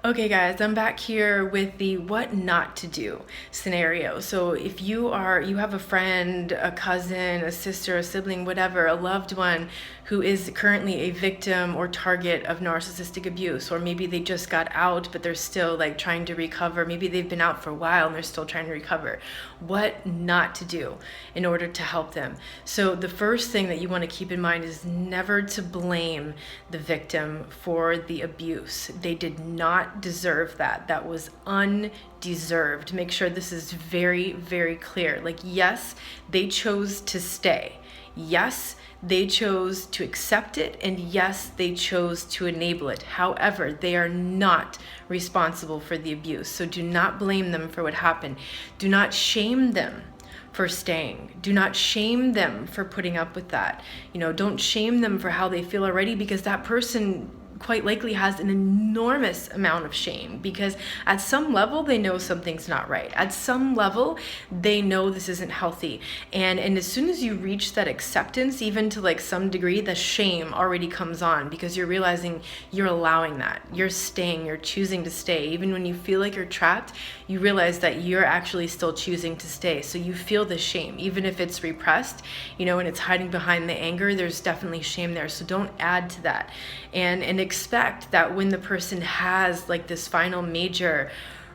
Okay guys, I'm back here with the what not to do scenario. So if you have a friend, a cousin, a sister, a sibling, whatever, a loved one who is currently a victim or target of narcissistic abuse, or maybe they just got out but they're still like trying to recover, maybe they've been out for a while and they're still trying to recover, what not to do in order to help them. So the first thing that you want to keep in mind is never to blame the victim for the abuse. They did not deserve that. That was undeserved. Make sure this is very, very clear. Like, yes, they chose to stay. Yes, they chose to accept it, and yes, they chose to enable it. However, they are not responsible for the abuse. So do not blame them for what happened. Do not shame them for staying. Do not shame them for putting up with that. Don't shame them for how they feel already, because that person quite likely has an enormous amount of shame, because at some level they know something's not right. At some level they know this isn't healthy, and as soon as you reach that acceptance, even to like some degree, the shame already comes on, because you're realizing you're allowing that, you're staying, you're choosing to stay. Even when you feel like you're trapped, you realize that you're actually still choosing to stay. So you feel the shame, even if it's repressed, and it's hiding behind the anger. There's definitely shame there. So don't add to that, and expect that when the person has like this final major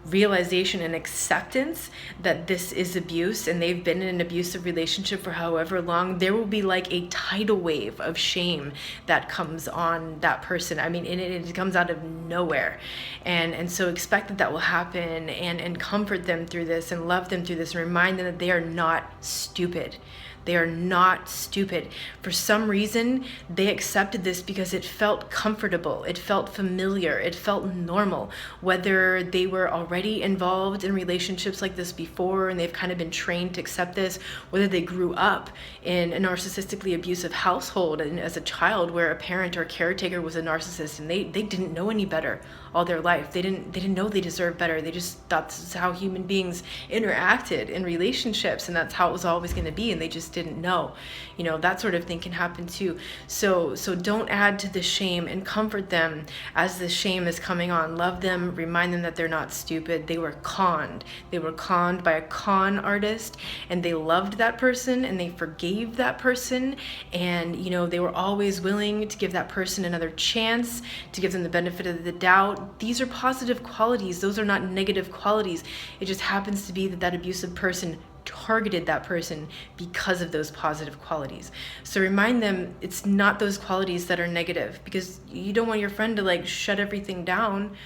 realization and acceptance that this is abuse, and they've been in an abusive relationship for however long, there will be like a tidal wave of shame that comes on that person. I mean, it comes out of nowhere, and so expect that will happen, and comfort them through this, and love them through this, and remind them that they are not stupid. They are not stupid. For some reason, they accepted this because it felt comfortable, it felt familiar, it felt normal. Whether they were already involved in relationships like this before and they've kind of been trained to accept this, whether they grew up in a narcissistically abusive household and as a child where a parent or caretaker was a narcissist and they didn't know any better all their life. They didn't know they deserved better. They just thought this is how human beings interacted in relationships, and that's how it was always going to be, and they just didn't know. That sort of thing can happen too. So don't add to the shame, and comfort them as the shame is coming on. Love them, remind them that they're not stupid. They were conned. They were conned by a con artist, and they loved that person, and they forgave that person, and they were always willing to give that person another chance, to give them the benefit of the doubt. These are positive qualities. Those are not negative qualities. It just happens to be that abusive person targeted that person because of those positive qualities. So remind them it's not those qualities that are negative, because you don't want your friend to like shut everything down,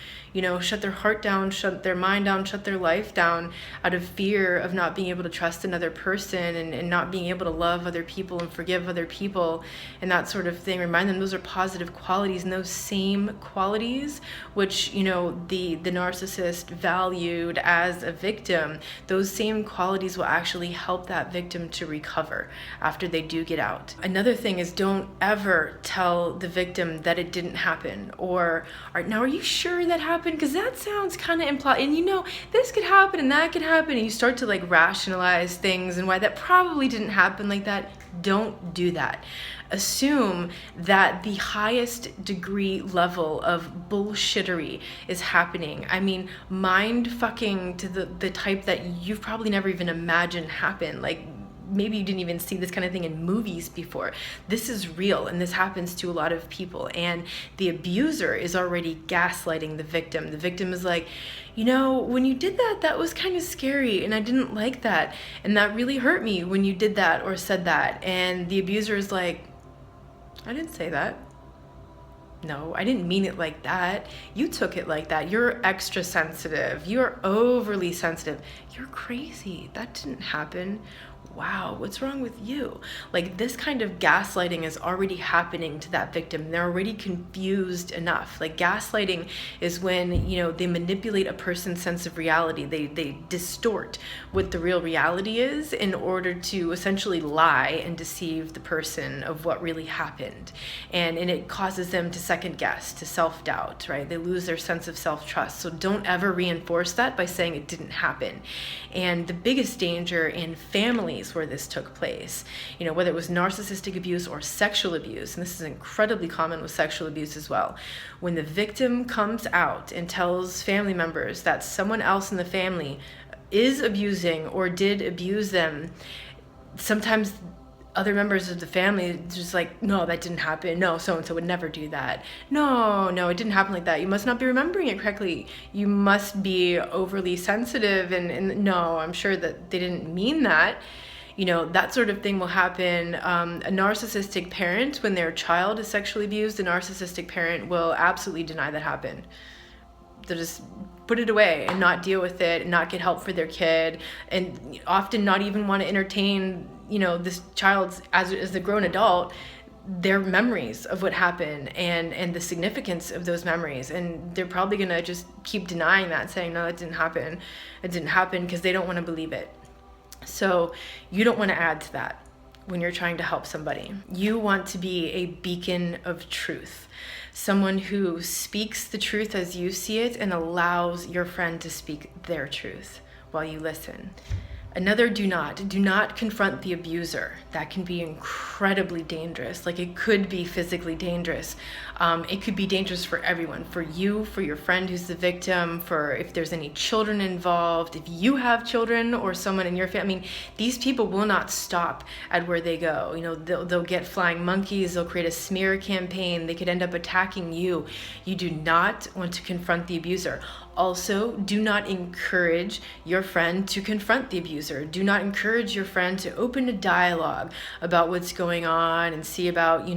shut their heart down, shut their mind down, shut their life down out of fear of not being able to trust another person, and not being able to love other people and forgive other people and that sort of thing. Remind them those are positive qualities, and those same qualities which the narcissist valued as a victim, those same qualities will actually help that victim to recover after they do get out. Another thing is, don't ever tell the victim that it didn't happen, or now are you sure that happened, because that sounds kind of implied, and this could happen and that could happen, and you start to like rationalize things and why that probably didn't happen like that. Don't do that. Assume that the highest degree level of bullshittery is happening. I mean, mind fucking to the type that you've probably never even imagined happen. Like, maybe you didn't even see this kind of thing in movies before. This is real, and this happens to a lot of people, and the abuser is already gaslighting the victim. The victim is like, when you did that, that was kind of scary, and I didn't like that, and that really hurt me when you did that or said that. And the abuser is like, I didn't say that. No, I didn't mean it like that. You took it like that. You're extra sensitive. You're overly sensitive. You're crazy. That didn't happen. Wow, what's wrong with you? Like, this kind of gaslighting is already happening to that victim. They're already confused enough. Like, gaslighting is when, they manipulate a person's sense of reality. They distort what the real reality is in order to essentially lie and deceive the person of what really happened. And it causes them to second guess, to self-doubt, right? They lose their sense of self-trust. So don't ever reinforce that by saying it didn't happen. And the biggest danger in families place where this took place. Whether it was narcissistic abuse or sexual abuse, and this is incredibly common with sexual abuse as well. When the victim comes out and tells family members that someone else in the family is abusing or did abuse them, sometimes other members of the family just like, no, that didn't happen. No, so-and-so would never do that. No, it didn't happen like that. You must not be remembering it correctly. You must be overly sensitive. And no, I'm sure that they didn't mean that. That sort of thing will happen. A narcissistic parent, when their child is sexually abused, a narcissistic parent will absolutely deny that happened. They'll just put it away and not deal with it and not get help for their kid, and often not even want to entertain this child's, as a grown adult, their memories of what happened and the significance of those memories. And they're probably going to just keep denying that, saying, no, it didn't happen, because they don't want to believe it. So you don't want to add to that when you're trying to help somebody. You want to be a beacon of truth, someone who speaks the truth as you see it and allows your friend to speak their truth while you listen. Another do not confront the abuser. That can be incredibly dangerous. Like, it could be physically dangerous. It could be dangerous for everyone, for you, for your friend who's the victim, for if there's any children involved, if you have children or someone in your family. These people will not stop at where they go. They'll get flying monkeys, they'll create a smear campaign, they could end up attacking you. You do not want to confront the abuser. Also, do not encourage your friend to confront the abuser. Do not encourage your friend to open a dialogue about what's going on and see about,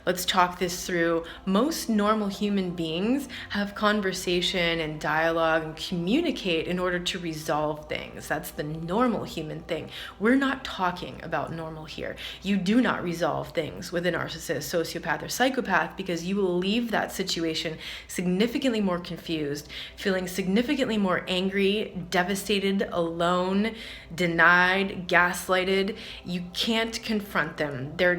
let's talk this through. Most normal human beings have conversation and dialogue and communicate in order to resolve things. That's the normal human thing. We're not talking about normal here. You do not resolve things with a narcissist, sociopath, or psychopath, because you will leave that situation significantly more confused, feeling significantly more angry, devastated, alone, denied, gaslighted. You can't confront them. They're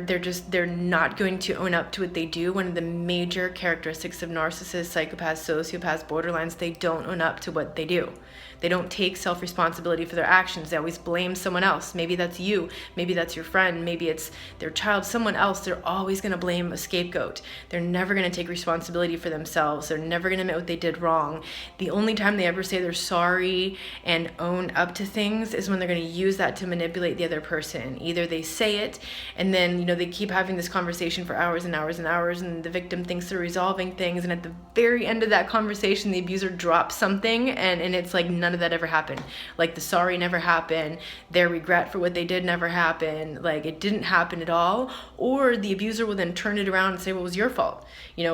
not going to own up to what they do. One of the major characteristics of narcissists, psychopaths, sociopaths, borderlines, they don't own up to what they do. They don't take self-responsibility for their actions. They always blame someone else. Maybe that's you, maybe that's your friend, maybe it's their child, someone else. They're always going to blame a scapegoat. They're never going to take responsibility for themselves. They're never going to admit what they did wrong. The only time they ever say they're sorry and own up to things is when they're going to use that to manipulate the other person. Either they say it and then, they keep having this conversation for hours and hours and hours, and the victim thinks they're resolving things, and at the very end of that conversation, the abuser drops something, and it's like none of that ever happened. Like, the sorry never happened, their regret for what they did never happened, like it didn't happen at all. Or the abuser will then turn it around and say, well, it was your fault.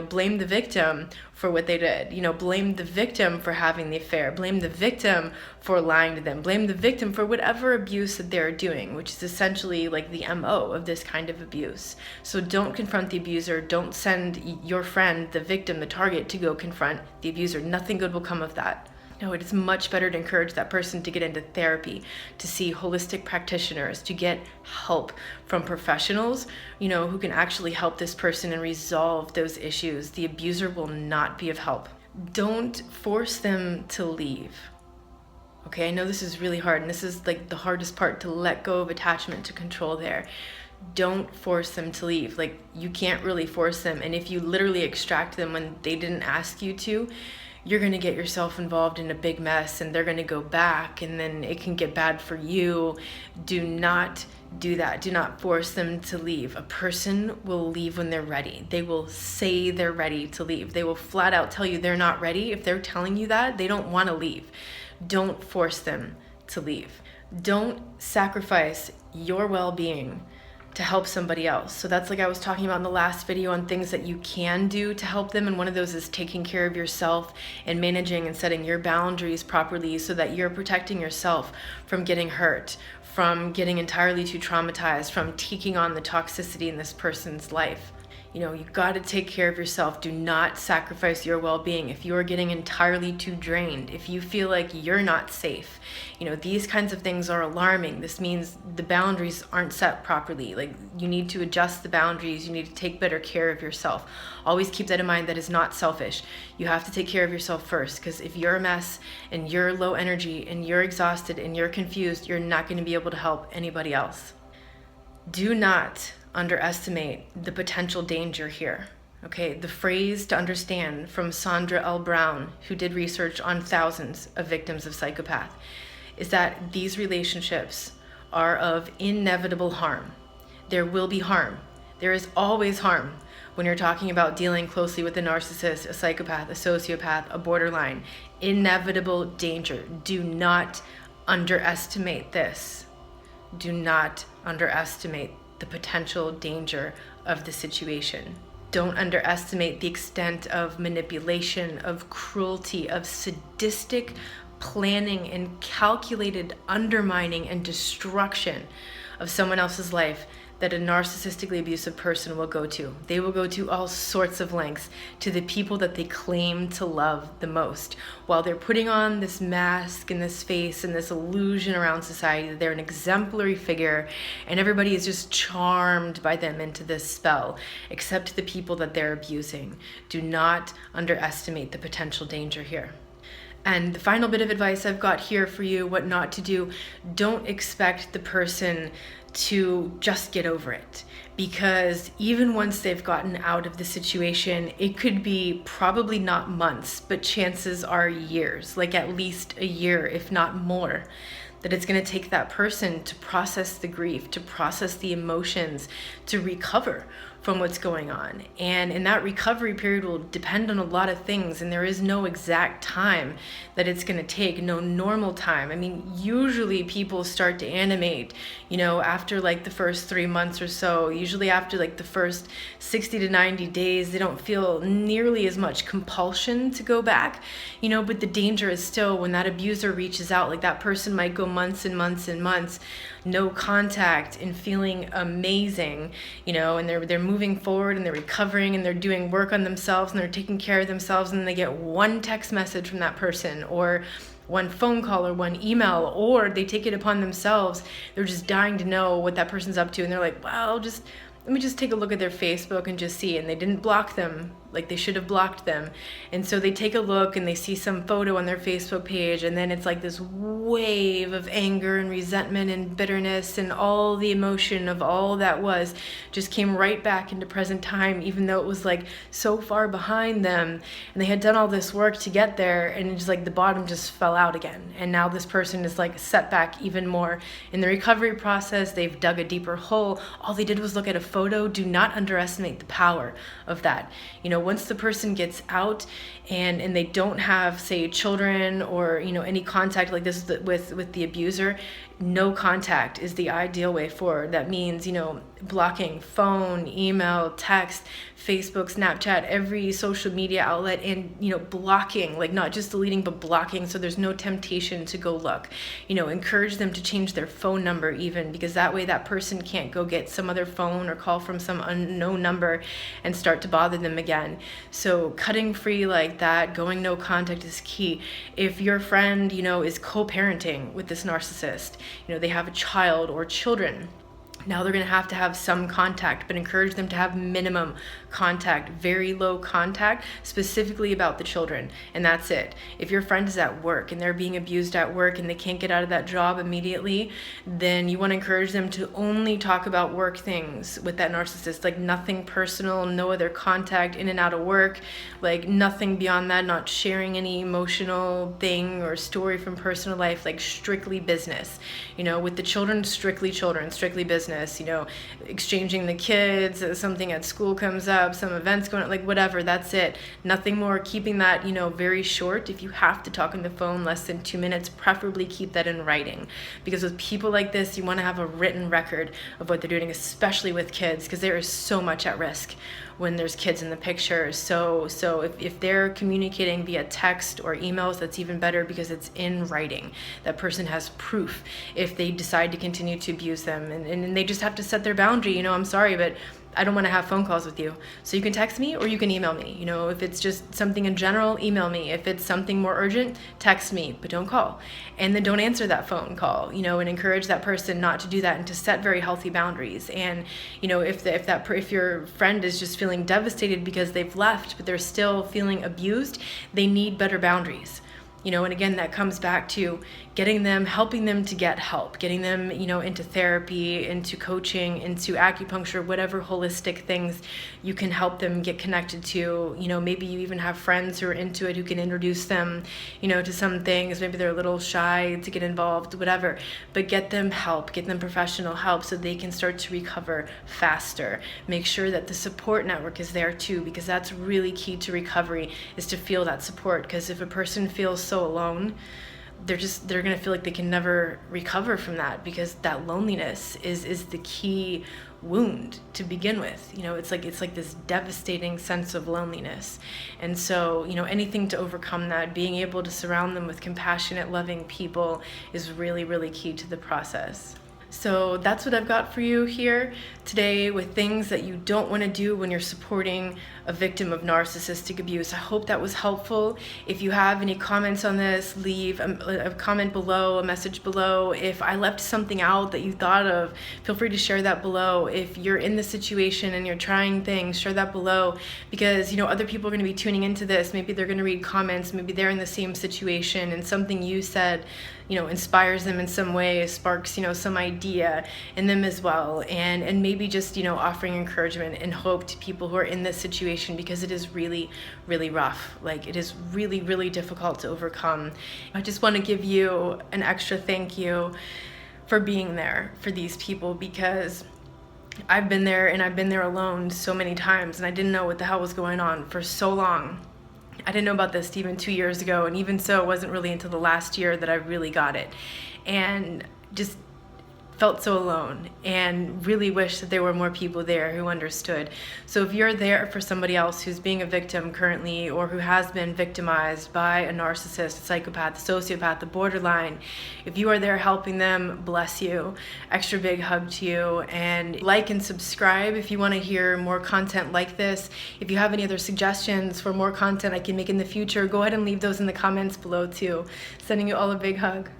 Blame the victim for what they did. Blame the victim for having the affair. Blame the victim for lying to them. Blame the victim for whatever abuse that they're doing, which is essentially like the MO of this kind of abuse. So don't confront the abuser. Don't send your friend, the victim, the target, to go confront the abuser. Nothing good will come of that. No, it is much better to encourage that person to get into therapy, to see holistic practitioners, to get help from professionals, who can actually help this person and resolve those issues. The abuser will not be of help. Don't force them to leave. Okay, I know this is really hard, and this is like the hardest part, to let go of attachment to control there. Don't force them to leave. Like, you can't really force them, and if you literally extract them when they didn't ask you to, you're going to get yourself involved in a big mess, and they're going to go back, and then it can get bad for you. Do not do that. Do not force them to leave. A person will leave when they're ready. They will say they're ready to leave. They will flat out tell you they're not ready. If they're telling you that, they don't want to leave. Don't force them to leave. Don't sacrifice your well-being to help somebody else. So that's like I was talking about in the last video on things that you can do to help them. And one of those is taking care of yourself and managing and setting your boundaries properly so that you're protecting yourself from getting hurt, from getting entirely too traumatized, from taking on the toxicity in this person's life. You got to take care of yourself. Do not sacrifice your well-being. If you are getting entirely too drained, if you feel like you're not safe, these kinds of things are alarming. This means the boundaries aren't set properly. Like, you need to adjust the boundaries. You need to take better care of yourself. Always keep that in mind. That is not selfish. You have to take care of yourself first, because if you're a mess and you're low energy and you're exhausted and you're confused, you're not going to be able to help anybody else. Do not underestimate the potential danger here. Okay, the phrase to understand from Sandra L. Brown, who did research on thousands of victims of psychopath, is that these relationships are of inevitable harm. There will be harm. There is always harm when you're talking about dealing closely with a narcissist, a psychopath, a sociopath, a borderline. Inevitable danger. Do not underestimate this. Do not underestimate the potential danger of the situation. Don't underestimate the extent of manipulation, of cruelty, of sadistic planning and calculated undermining and destruction of someone else's life that a narcissistically abusive person will go to. They will go to all sorts of lengths to the people that they claim to love the most, while they're putting on this mask and this face and this illusion around society that they're an exemplary figure and everybody is just charmed by them into this spell, except the people that they're abusing. Do not underestimate the potential danger here. And the final bit of advice I've got here for you, what not to do: don't expect the person to just get over it, because even once they've gotten out of the situation, it could be probably not months, but chances are years, like at least a year, if not more, that it's going to take that person to process the grief, to process the emotions, to recover from what's going on. And in that recovery period will depend on a lot of things, and there is no exact time that it's going to take, no normal time. I mean, usually people start to animate, after like the first 3 months or so. Usually after like the first 60 to 90 days, they don't feel nearly as much compulsion to go back, but the danger is still when that abuser reaches out. Like, that person might go months and months and months, no contact, and feeling amazing, and they're moving forward and they're recovering and they're doing work on themselves and they're taking care of themselves, and then they get one text message from that person or one phone call or one email, or they take it upon themselves. They're just dying to know what that person's up to, and they're like, well, let me just take a look at their Facebook and just see. And they didn't block them like they should have blocked them. And so they take a look and they see some photo on their Facebook page, and then it's like this wave of anger and resentment and bitterness, and all the emotion of all that was just came right back into present time, even though it was like so far behind them and they had done all this work to get there, and it's like the bottom just fell out again. And now this person is like set back even more in the recovery process. They've dug a deeper hole. All they did was look at a photo. Do not underestimate the power of that. Once the person gets out and they don't have, say, children or any contact like this with the abuser, no contact is the ideal way forward. That means blocking phone, email, text, Facebook, Snapchat, every social media outlet, and blocking, like not just deleting but blocking, so there's no temptation to go look. Encourage them to change their phone number even, because that way that person can't go get some other phone or call from some unknown number and start to bother them again. So cutting free like that, going no contact is key. If your friend is co-parenting with this narcissist, they have a child or children, now they're going to have some contact, but encourage them to have minimum contact, very low contact, specifically about the children, and that's it. If your friend is at work and they're being abused at work and they can't get out of that job immediately, then you want to encourage them to only talk about work things with that narcissist, like nothing personal, no other contact in and out of work, like nothing beyond that, not sharing any emotional thing or story from personal life, like strictly business. With the children, strictly children, strictly business. Exchanging the kids, something at school comes up, some events going on, like whatever, that's it. Nothing more. Keeping that, very short. If you have to talk on the phone less than 2 minutes, preferably keep that in writing. Because with people like this, you want to have a written record of what they're doing, especially with kids, because there is so much at risk when there's kids in the picture. So if they're communicating via text or emails, that's even better because it's in writing. That person has proof if they decide to continue to abuse them, and they just have to set their boundary. I'm sorry, but I don't want to have phone calls with you. So you can text me or you can email me. You know, if it's just something in general, email me. If it's something more urgent, text me, but don't call. And then don't answer that phone call, you know, and encourage that person not to do that and to set very healthy boundaries. And, you know, if your friend is just feeling devastated because they've left, but they're still feeling abused, they need better boundaries. You know, and again, that comes back to helping them to get help, getting them, you know, into therapy, into coaching, into acupuncture, whatever holistic things you can help them get connected to. You know, maybe you even have friends who are into it who can introduce them, you know, to some things. Maybe they're a little shy to get involved, whatever, but get them help, get them professional help so they can start to recover faster. Make sure that the support network is there too, because that's really key to recovery, is to feel that support. Because if a person feels so alone, they're gonna feel like they can never recover from that, because that loneliness is the key wound to begin with. You know, it's like this devastating sense of loneliness. And so, you know, anything to overcome that, being able to surround them with compassionate, loving people is really, really key to the process. So that's what I've got for you here today, with things that you don't want to do when you're supporting a victim of narcissistic abuse. I hope that was helpful. If you have any comments on this, leave a comment below, a message below. If I left something out that you thought of, feel free to share that below. If you're in the situation and you're trying things, share that below, because, you know, other people are going to be tuning into this. Maybe they're going to read comments, maybe they're in the same situation, and something you said, you know, inspires them in some way, sparks, you know, some idea in them as well. And maybe just, you know, offering encouragement and hope to people who are in this situation, because it is really, really rough. Like, it is really, really difficult to overcome. I just want to give you an extra thank you for being there for these people, because I've been there, and I've been there alone so many times, and I didn't know what the hell was going on for so long. I didn't know about this even 2 years ago, and even so, it wasn't really until the last year that I really got it, and just felt so alone, and really wish that there were more people there who understood. So if you're there for somebody else who's being a victim currently, or who has been victimized by a narcissist, a psychopath, a sociopath, a borderline, if you are there helping them, bless you. Extra big hug to you, and like and subscribe if you want to hear more content like this. If you have any other suggestions for more content I can make in the future, go ahead and leave those in the comments below too. Sending you all a big hug.